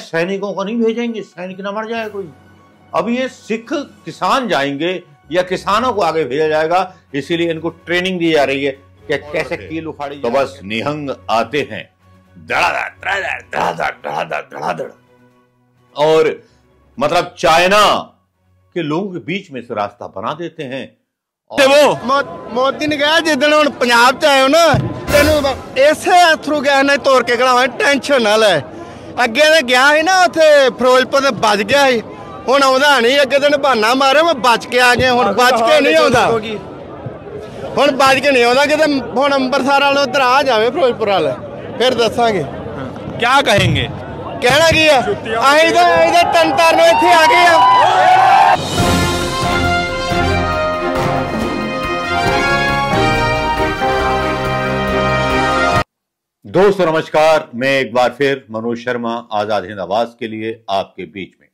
सैनिकों को नहीं भेजेंगे, सैनिक ना मर जाए कोई। अब ये सिख किसान जाएंगे या किसानों को आगे भेजा जाएगा, इसीलिए इनको ट्रेनिंग दी जा रही है कि कैसे कील उखाड़ी। तो बस निहंग आते हैं धड़ाधड़, और मतलब चाइना के लोगों के बीच में से रास्ता बना देते हैं। मोदी ने कहा जिदन हुण पंजाब च आयो ना तेनू इसे थ्रू गैस ने तोड़ के खड़ावां, टेंशन ना ले। अगे ते गया ही ना उत्थे फिरोजपुर ते बच गया ही, हुण आउंदा नहीं। अगे दिन बहाना मारे मैं बच के आ गया, हुण बच के नहीं आउंदा, हुण बच के नहीं आउंदा। किते हुण अंबरसर वालों उधर आ जावे फिरोजपुर वाले, फिर दसांगे क्या कहेंगे। कहना की है, असीं ते तन इत्थे आ गए आ। दोस्तों नमस्कार, मैं एक बार फिर मनोज शर्मा आजाद हिंद आवाज के लिए आपके बीच में।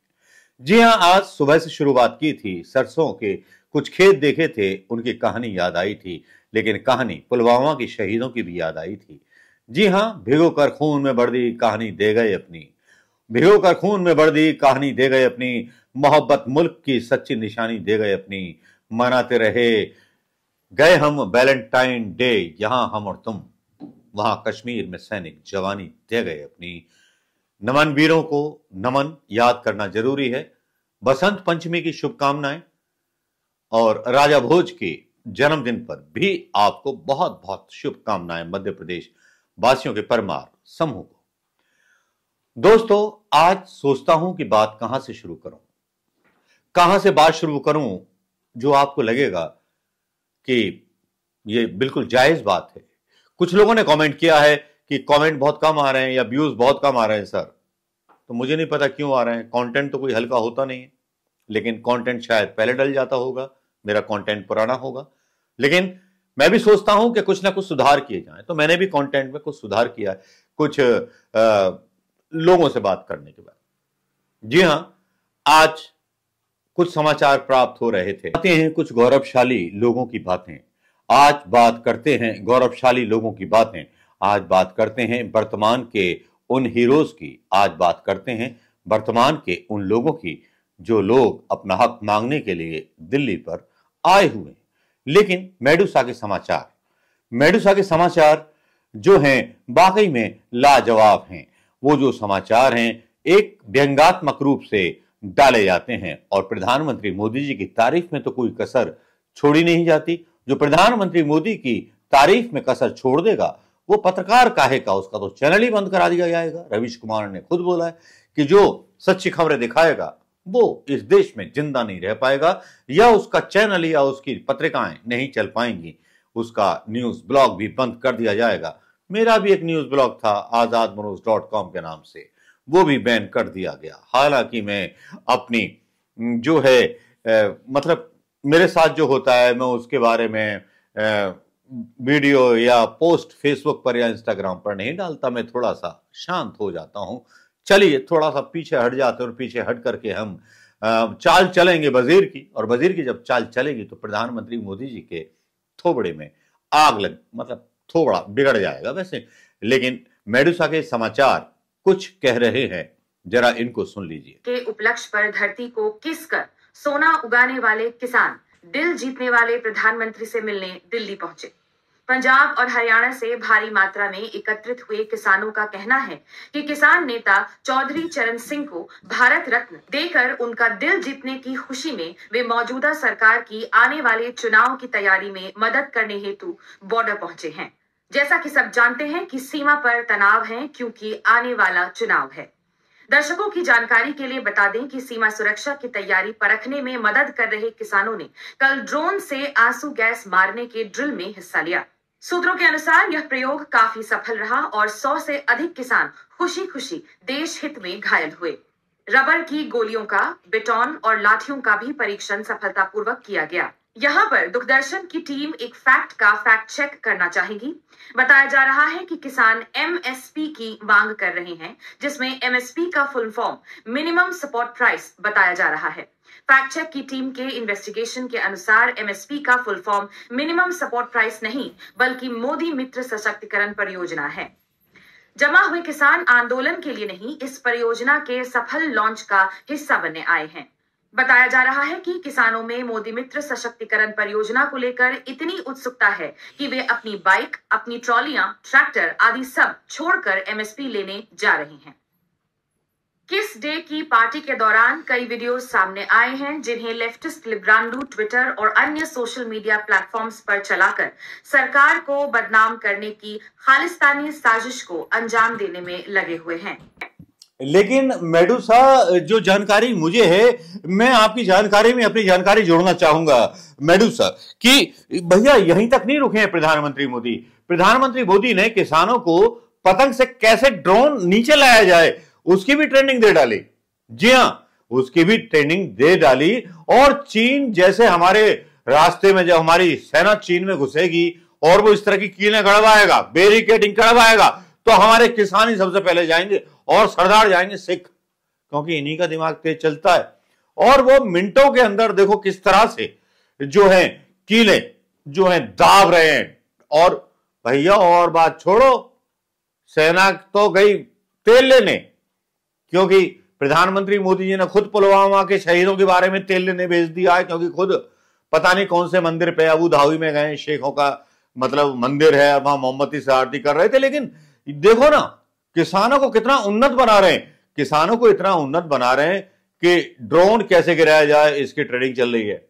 जी हां, आज सुबह से शुरुआत की थी, सरसों के कुछ खेत देखे थे, उनकी कहानी याद आई थी, लेकिन कहानी पुलवामा के शहीदों की भी याद आई थी। जी हां, भिगो कर खून में बढ़ दी कहानी दे गए अपनी, भिगो कर खून में बढ़ दी कहानी दे गए अपनी, मोहब्बत मुल्क की सच्ची निशानी दे गए अपनी, मनाते रहे गए हम वैलेंटाइन डे, यहां हम और तुम, वहां कश्मीर में सैनिक जवानी दे गए अपनी। नमन वीरों को नमन याद करना जरूरी है। बसंत पंचमी की शुभकामनाएं, और राजा भोज के जन्मदिन पर भी आपको बहुत बहुत शुभकामनाएं मध्य प्रदेश वासियों के परमार समूह को। दोस्तों, आज सोचता हूं कि बात कहां से शुरू करूं, कहां से बात शुरू करूं जो आपको लगेगा कि ये बिल्कुल जायज बात है। कुछ लोगों ने कमेंट किया है कि कमेंट बहुत कम आ रहे हैं या व्यूज बहुत कम आ रहे हैं सर, तो मुझे नहीं पता क्यों आ रहे हैं। कंटेंट तो कोई हल्का होता नहीं है, लेकिन कंटेंट शायद पहले डल जाता होगा, मेरा कंटेंट पुराना होगा। लेकिन मैं भी सोचता हूं कि कुछ ना कुछ सुधार किए जाएं, तो मैंने भी कंटेंट में कुछ सुधार किया है कुछ लोगों से बात करने के बाद। जी हां, आज कुछ समाचार प्राप्त हो रहे थे, आते हैं कुछ गौरवशाली लोगों की बातें। आज बात करते हैं गौरवशाली लोगों की बातें, आज बात करते हैं वर्तमान के उन हीरोज की, आज बात करते हैं वर्तमान के उन लोगों की जो लोग अपना हक मांगने के लिए दिल्ली पर आए हुए हैं। लेकिन मेडुसा के समाचार जो हैं वाकई में लाजवाब हैं। वो जो समाचार हैं एक व्यंग्यात्मक रूप से डाले जाते हैं, और प्रधानमंत्री मोदी जी की तारीफ में तो कोई कसर छोड़ी नहीं जाती। जो प्रधानमंत्री मोदी की तारीफ में कसर छोड़ देगा वो पत्रकार काहे का, उसका तो चैनल ही बंद करा दिया जाएगा। रवीश कुमार ने खुद बोला है कि जो सच्ची खबरें दिखाएगा वो इस देश में जिंदा नहीं रह पाएगा, या उसका चैनल या उसकी पत्रिकाएं नहीं चल पाएंगी, उसका न्यूज ब्लॉग भी बंद कर दिया जाएगा। मेरा भी एक न्यूज ब्लॉग था azadmanoj.com के नाम से, वो भी बैन कर दिया गया। हालांकि मैं अपनी जो है मतलब मेरे साथ जो होता है मैं उसके बारे में वीडियो या पोस्ट फेसबुक पर या इंस्टाग्राम पर नहीं डालता, मैं थोड़ा सा शांत हो जाता हूं। चलिए थोड़ा सा पीछे हट जाते हैं, और पीछे हट करके हम चाल चलेंगे वजीर की, और वजीर की जब चाल चलेगी तो प्रधानमंत्री मोदी जी के थोबड़े में आग लग, मतलब थोड़ा बिगड़ जाएगा वैसे। लेकिन मेडुसा के समाचार कुछ कह रहे हैं, जरा इनको सुन लीजिए। के उपलक्ष्य पर धरती को किस कर सोना उगाने वाले किसान दिल जीतने वाले प्रधानमंत्री से मिलने दिल्ली पहुंचे। पंजाब और हरियाणा से भारी मात्रा में एकत्रित हुए किसानों का कहना है कि किसान नेता चौधरी चरण सिंह को भारत रत्न देकर उनका दिल जीतने की खुशी में वे मौजूदा सरकार की आने वाले चुनाव की तैयारी में मदद करने हेतु बॉर्डर पहुंचे हैं। जैसा कि सब जानते हैं कि सीमा पर तनाव है क्योंकि आने वाला चुनाव है। दर्शकों की जानकारी के लिए बता दें कि सीमा सुरक्षा की तैयारी परखने में मदद कर रहे किसानों ने कल ड्रोन से आंसू गैस मारने के ड्रिल में हिस्सा लिया। सूत्रों के अनुसार यह प्रयोग काफी सफल रहा और 100 से अधिक किसान खुशी खुशी देश हित में घायल हुए। रबर की गोलियों का, बेटॉन और लाठियों का भी परीक्षण सफलतापूर्वक किया गया। यहाँ पर दूरदर्शन की टीम एक फैक्ट का फैक्ट चेक करना चाहेगी। बताया जा रहा है कि किसान एमएसपी की मांग कर रहे हैं, जिसमें एमएसपी का full form minimum support price बताया जा रहा है। फैक्ट चेक की टीम के इन्वेस्टिगेशन के अनुसार एमएसपी का full form minimum support price नहीं बल्कि मोदी मित्र सशक्तिकरण परियोजना है। जमा हुए किसान आंदोलन के लिए नहीं, इस परियोजना के सफल लॉन्च का हिस्सा बनने आए हैं। बताया जा रहा है कि किसानों में मोदी मित्र सशक्तिकरण परियोजना को लेकर इतनी उत्सुकता है कि वे अपनी बाइक, अपनी ट्रॉलियां, ट्रैक्टर आदि सब छोड़कर एमएसपी लेने जा रहे हैं। किस डे की पार्टी के दौरान कई वीडियोस सामने आए हैं जिन्हें लेफ्टिस्ट लिब्रांडू ट्विटर और अन्य सोशल मीडिया प्लेटफॉर्म्स पर चलाकर सरकार को बदनाम करने की खालिस्तानी साजिश को अंजाम देने में लगे हुए हैं। लेकिन मेडूसा, जो जानकारी मुझे है, मैं आपकी जानकारी में अपनी जानकारी जोड़ना चाहूंगा मेडूसा, कि भैया यहीं तक नहीं रुके हैं प्रधानमंत्री मोदी। प्रधानमंत्री मोदी ने किसानों को पतंग से कैसे ड्रोन नीचे लाया जाए उसकी भी ट्रेनिंग दे डाली। जी हां, उसकी भी ट्रेनिंग दे डाली। और चीन जैसे हमारे रास्ते में जब हमारी सेना चीन में घुसेगी और वो इस तरह की कीलें गड़वाएगा, बैरिकेडिंग करवाएगा, तो हमारे किसान ही सबसे पहले जाएंगे और सरदार जाएंगे सिख, क्योंकि इन्हीं का दिमाग तेज चलता है। और वो मिनटों के अंदर देखो किस तरह से जो है कीलें जो है दाब रहे हैं। और भैया और बात छोड़ो, सेना तो गई तेल लेने, क्योंकि प्रधानमंत्री मोदी जी ने खुद पुलवामा के शहीदों के बारे में तेल लेने भेज दिया है, क्योंकि खुद पता नहीं कौन से मंदिर पे अबू धाबी में गए, शेखों का मतलब मंदिर है, वहां मोमबत्ती से आरती कर रहे थे। लेकिन देखो ना किसानों को कितना उन्नत बना रहे हैं, किसानों को इतना उन्नत बना रहे हैं कि ड्रोन कैसे गिराया जाए इसकी ट्रेनिंग चल रही है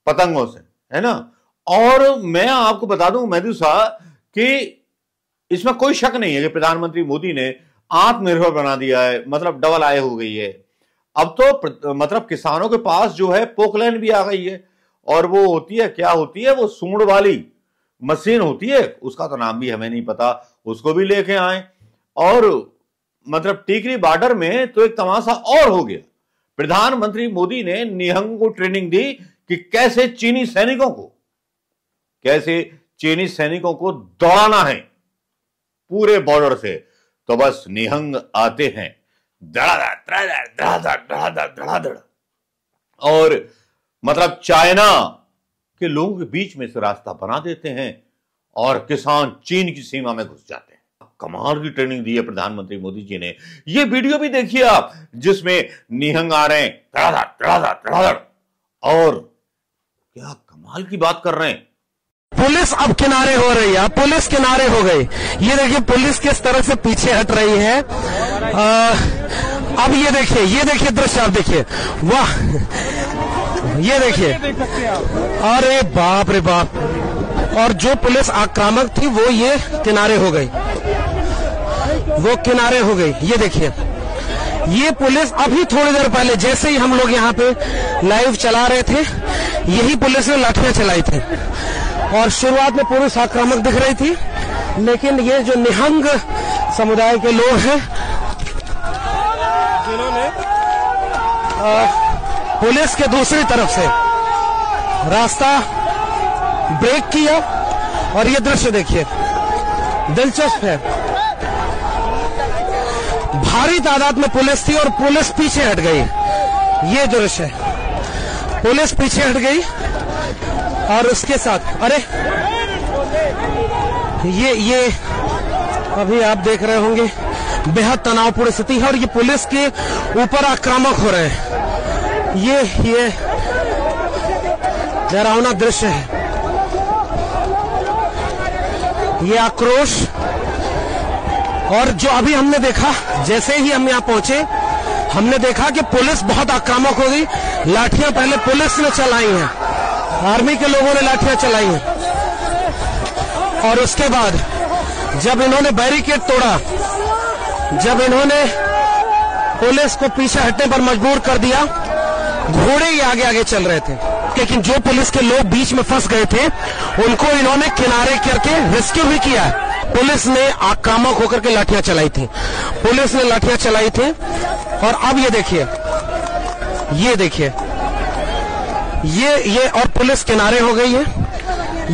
पतंगों से, है ना। और मैं आपको बता दूं मेडूसा कि इसमें कोई शक नहीं है कि प्रधानमंत्री मोदी ने आत्मनिर्भर बना दिया है, मतलब डबल आय हो गई है। अब तो मतलब किसानों के पास जो है पोकलैंड भी आ गई है, और वो होती है, क्या होती है, वो सूंड वाली मशीन होती है, उसका तो नाम भी हमें नहीं पता, उसको भी लेके आए। और मतलब टीकरी बॉर्डर में तो एक तमाशा और हो गया। प्रधानमंत्री मोदी ने निहंग को ट्रेनिंग दी कि कैसे चीनी सैनिकों को दौड़ाना है पूरे बॉर्डर से। तो बस निहंग आते हैं धड़ाधड़, और मतलब चाइना के लोगों के बीच में से रास्ता बना देते हैं और किसान चीन की सीमा में घुस जाते हैं। कमाल की ट्रेनिंग दी है प्रधानमंत्री मोदी जी ने। ये वीडियो भी देखिए आप, जिसमें निहंग आ रहे हैं धड़ाधड़, और क्या कमाल की बात कर रहे हैं। पुलिस अब किनारे हो रही है, पुलिस किनारे हो गई। ये देखिए पुलिस किस तरह से पीछे हट रही है। अब ये देखिए दृश्य, आप देखिए, वाह, ये देखिए, अरे बाप रे बाप। और जो पुलिस आक्रामक थी वो ये किनारे हो गई, ये देखिए, ये पुलिस अभी थोड़ी देर पहले जैसे ही हम लोग यहाँ पे लाइव चला रहे थे, यही पुलिस ने लाठियां चलाई थी। और शुरुआत में पुलिस आक्रामक दिख रही थी, लेकिन ये जो निहंग समुदाय के लोग हैं, जिन्होंने पुलिस के दूसरी तरफ से रास्ता ब्रेक किया। और ये दृश्य देखिए, दिलचस्प है। भारी तादाद में पुलिस थी और पुलिस पीछे हट गई। ये दृश्य है, पुलिस पीछे हट गई और उसके साथ, अरे ये अभी आप देख रहे होंगे बेहद तनावपूर्ण स्थिति है और ये पुलिस के ऊपर आक्रामक हो रहे हैं। ये डरावना दृश्य है, ये आक्रोश। और जो अभी हमने देखा, जैसे ही हम यहाँ पहुंचे, हमने देखा कि पुलिस बहुत आक्रामक हो गई। लाठियां पहले पुलिस ने चलाई हैं, आर्मी के लोगों ने लाठियां चलाई हैं, और उसके बाद जब इन्होंने बैरिकेड तोड़ा, जब इन्होंने पुलिस को पीछे हटने पर मजबूर कर दिया, घोड़े ही आगे आगे चल रहे थे, लेकिन जो पुलिस के लोग बीच में फंस गए थे उनको इन्होंने किनारे करके रेस्क्यू भी किया। पुलिस ने आक्रामक होकर के लाठियां चलाई थी, और अब ये देखिए, ये और पुलिस किनारे हो गई है।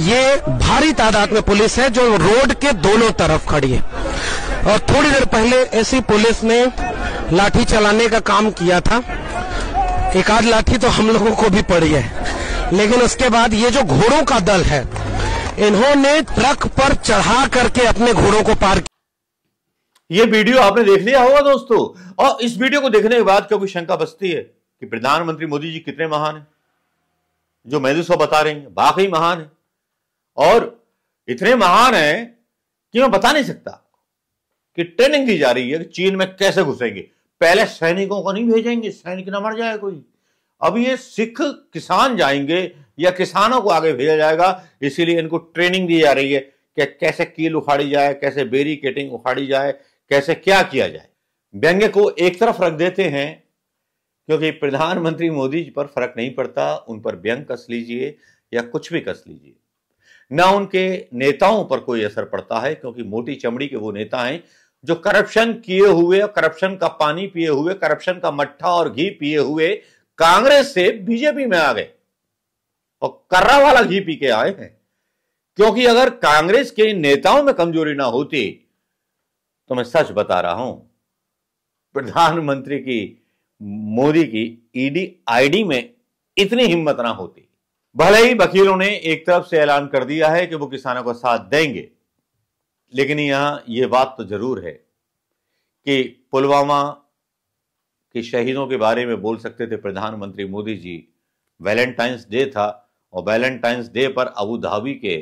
ये भारी तादाद में पुलिस है जो रोड के दोनों तरफ खड़ी है। और थोड़ी देर पहले ऐसी पुलिस ने लाठी चलाने का काम किया था, एक आध लाठी तो हम लोगों को भी पड़ी है, लेकिन उसके बाद ये जो घोड़ों का दल है, इन्होंने ट्रक पर चढ़ा करके अपने घोड़ों को पार किया। ये वीडियो आपने देख लिया होगा दोस्तों, और इस वीडियो को देखने के बाद क्या कोई शंका बचती है कि प्रधानमंत्री मोदी जी कितने महान हैं? जो मैं तो बता रहे हैं वाकई महान है, और इतने महान हैं कि मैं बता नहीं सकता कि ट्रेनिंग दी जा रही है कि चीन में कैसे घुसेंगे। पहले सैनिकों को नहीं भेजेंगे, सैनिक ना मर जाए कोई। अब ये सिख किसान जाएंगे या किसानों को आगे भेजा जाएगा, इसीलिए इनको ट्रेनिंग दी जा रही है कि कैसे कील उखाड़ी जाए, कैसे बैरिकेडिंग उखाड़ी जाए, कैसे क्या किया जाए। व्यंग्य को एक तरफ रख देते हैं क्योंकि प्रधानमंत्री मोदी जी पर फर्क नहीं पड़ता, उन पर व्यंग कस लीजिए या कुछ भी कस लीजिए, ना उनके नेताओं पर कोई असर पड़ता है क्योंकि मोटी चमड़ी के वो नेता हैं जो करप्शन किए हुए, करप्शन का पानी पिए हुए, करप्शन का मट्ठा और घी पिए हुए कांग्रेस से बीजेपी में आ गए और कर्रा वाला घी पी के आए हैं। क्योंकि अगर कांग्रेस के नेताओं में कमजोरी ना होती तो मैं सच बता रहा हूं, प्रधानमंत्री की मोदी की ईडी आईडी में इतनी हिम्मत ना होती। भले ही वकीलों ने एक तरफ से ऐलान कर दिया है कि वो किसानों का साथ देंगे, लेकिन यहां यह बात तो जरूर है कि पुलवामा के शहीदों के बारे में बोल सकते थे प्रधानमंत्री मोदी जी। वैलेंटाइंस डे था और वैलेंटाइंस डे पर अबू धाबी के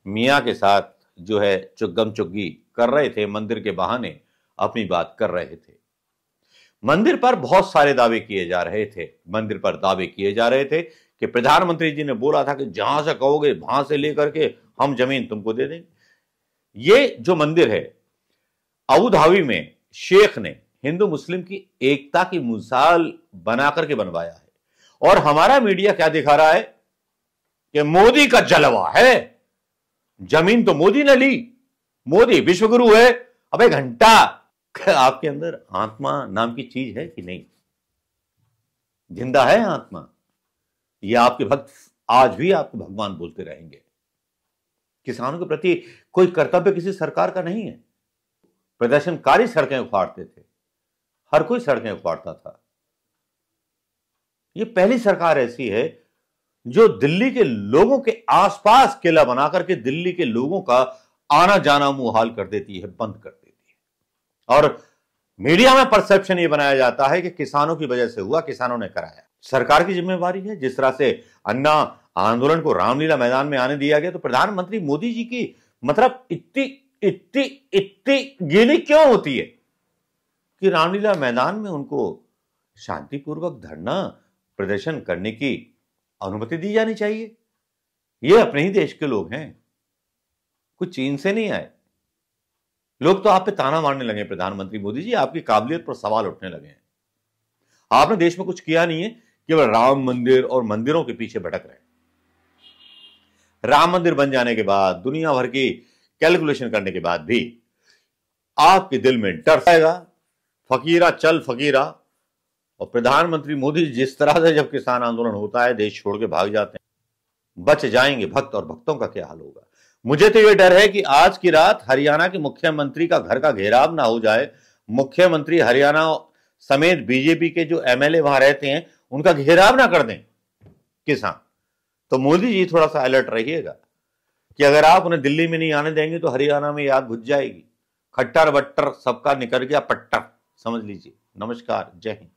मियां के साथ जो है चुग्गम चुग्गी कर रहे थे, मंदिर के बहाने अपनी बात कर रहे थे। मंदिर पर बहुत सारे दावे किए जा रहे थे, मंदिर पर दावे किए जा रहे थे कि प्रधानमंत्री जी ने बोला था कि जहां से कहोगे वहां से लेकर के हम जमीन तुमको दे देंगे। ये जो मंदिर है अबू धाबी में शेख ने हिंदू मुस्लिम की एकता की मिसाल बनाकर के बनवाया है, और हमारा मीडिया क्या दिखा रहा है कि मोदी का जलवा है, जमीन तो मोदी ने ली, मोदी विश्वगुरु है। अबे घंटा, आपके अंदर आत्मा नाम की चीज है कि नहीं? जिंदा है आत्मा? ये आपके भक्त आज भी आपको भगवान बोलते रहेंगे। किसानों के प्रति कोई कर्तव्य किसी सरकार का नहीं है। प्रदर्शनकारी सड़कें उखाड़ते थे, हर कोई सड़कें उखाड़ता था। ये पहली सरकार ऐसी है जो दिल्ली के लोगों के आसपास किला बनाकर के दिल्ली के लोगों का आना जाना मुहाल कर देती है, बंद कर देती है। और मीडिया में परसेप्शन ये बनाया जाता है कि किसानों की वजह से हुआ, किसानों ने कराया। सरकार की जिम्मेवारी है। जिस तरह से अन्ना आंदोलन को रामलीला मैदान में आने दिया गया, तो प्रधानमंत्री मोदी जी की मतलब इतनी इतनी इतनी गिली क्यों होती है कि रामलीला मैदान में उनको शांतिपूर्वक धरना प्रदर्शन करने की अनुमति दी जानी चाहिए? ये अपने ही देश के लोग हैं, कुछ चीन से नहीं आए। लोग तो आप पे ताना मारने लगे, प्रधानमंत्री मोदी जी आपकी काबिलियत पर सवाल उठने लगे हैं। आपने देश में कुछ किया नहीं है, केवल राम मंदिर और मंदिरों के पीछे भटक रहे हैं। राम मंदिर बन जाने के बाद, दुनिया भर की कैलकुलेशन करने के बाद भी आपके दिल में डर आएगा, फकीरा चल फकीरा। और प्रधानमंत्री मोदी जिस तरह से जब किसान आंदोलन होता है देश छोड़ के भाग जाते हैं, बच जाएंगे भक्त, और भक्तों का क्या हाल होगा? मुझे तो यह डर है कि आज की रात हरियाणा के मुख्यमंत्री का घर का घेराव ना हो जाए, मुख्यमंत्री हरियाणा समेत बीजेपी के जो एमएलए वहां रहते हैं उनका घेराव ना कर दें किसान। तो मोदी जी थोड़ा सा अलर्ट रहिएगा कि अगर आप उन्हें दिल्ली में नहीं आने देंगे तो हरियाणा में याद घुस जाएगी। खट्टर बट्टर सबका निकल गया पट्टर, समझ लीजिए। नमस्कार, जय हिंद।